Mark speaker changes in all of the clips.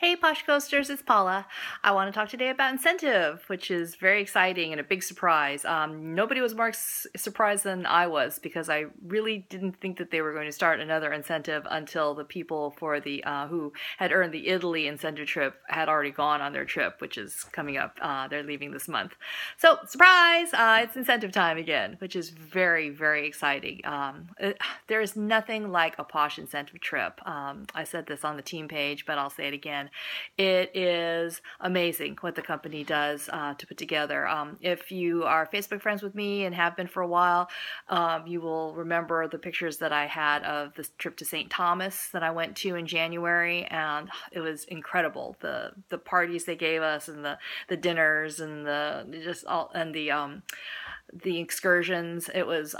Speaker 1: Hey Posh Coasters, it's Paula. I want to talk today about incentive, which is very exciting and a big surprise. Nobody was more surprised than I was because I really didn't think that they were going to start another incentive until the people for the who had earned the Italy incentive trip had already gone on their trip, which is coming up. They're leaving this month. So, surprise! It's incentive time again, which is very, very exciting. There is nothing like a Posh incentive trip. I said this on the team page, but I'll say it again. It is amazing what the company does to put together. If you are Facebook friends with me and have been for a while, you will remember the pictures that I had of this trip to St. Thomas that I went to in January, and it was incredible. The parties they gave us, and the dinners, and the excursions. It was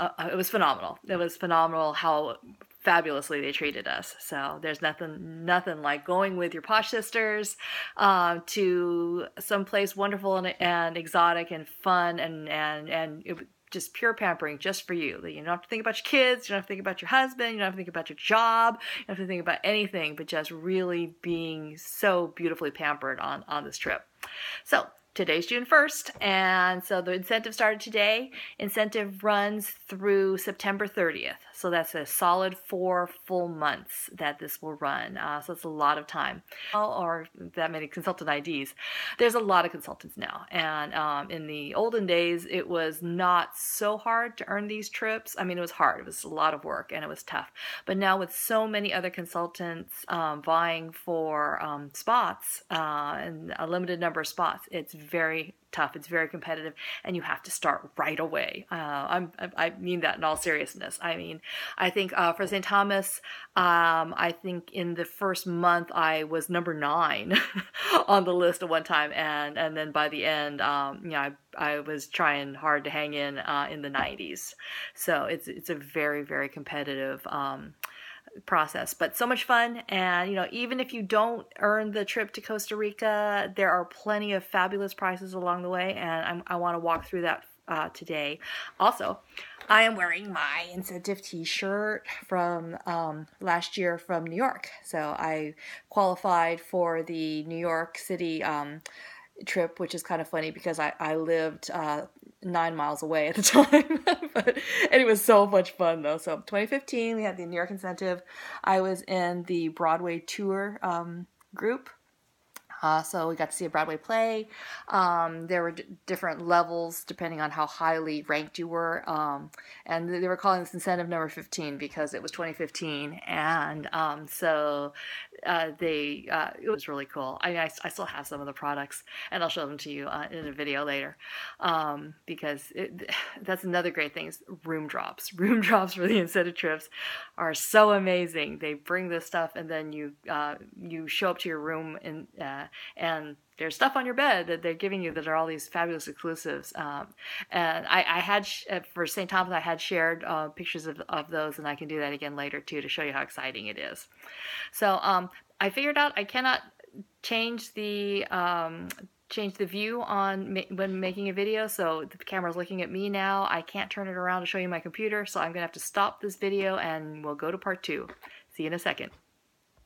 Speaker 1: phenomenal. It was phenomenal how fabulously they treated us. So there's nothing like going with your Posh sisters to someplace wonderful and exotic and fun and just pure pampering just for you. You don't have to think about your kids, you don't have to think about your husband, you don't have to think about your job, you don't have to think about anything but just really being so beautifully pampered on this trip. So today's June 1st, and so the incentive started today. Incentive runs through September 30th, so that's a solid 4 full months that this will run. So it's a lot of time, or that many consultant IDs. There's a lot of consultants now, and in the olden days, it was not so hard to earn these trips. I mean, it was hard. It was a lot of work, and it was tough. But now with so many other consultants vying for spots and a limited number of spots, it's very tough. It's very competitive, and you have to start right away. I mean that in all seriousness. I mean, I think for St. Thomas, I think in the first month I was number 9 on the list at one time, and then by the end, I was trying hard to hang in the 90s. So it's a very, very competitive process, but so much fun. And even if you don't earn the trip to Costa Rica, there are plenty of fabulous prizes along the way, and I want to walk through that today. Also, I am wearing my incentive t-shirt from last year from New York. So I qualified for the New York City trip, which is kind of funny because I lived 9 miles away at the time. And it was so much fun though. So 2015, we had the New York incentive. I was in the Broadway tour group. So we got to see a Broadway play. There were different levels depending on how highly ranked you were. And they were calling this incentive number 15 because it was 2015. And it was really cool. I still have some of the products, and I'll show them to you in a video later. Because that's another great thing is room drops. Room drops for the incentive trips are so amazing. They bring this stuff, and then you show up to your room and there's stuff on your bed that they're giving you that are all these fabulous exclusives. And I had, for St. Thomas, I had shared pictures of those, and I can do that again later too to show you how exciting it is. So I figured out I cannot change the view on when making a video, so the camera's looking at me now. I can't turn it around to show you my computer, so I'm gonna have to stop this video and we'll go to part 2. See you in a second.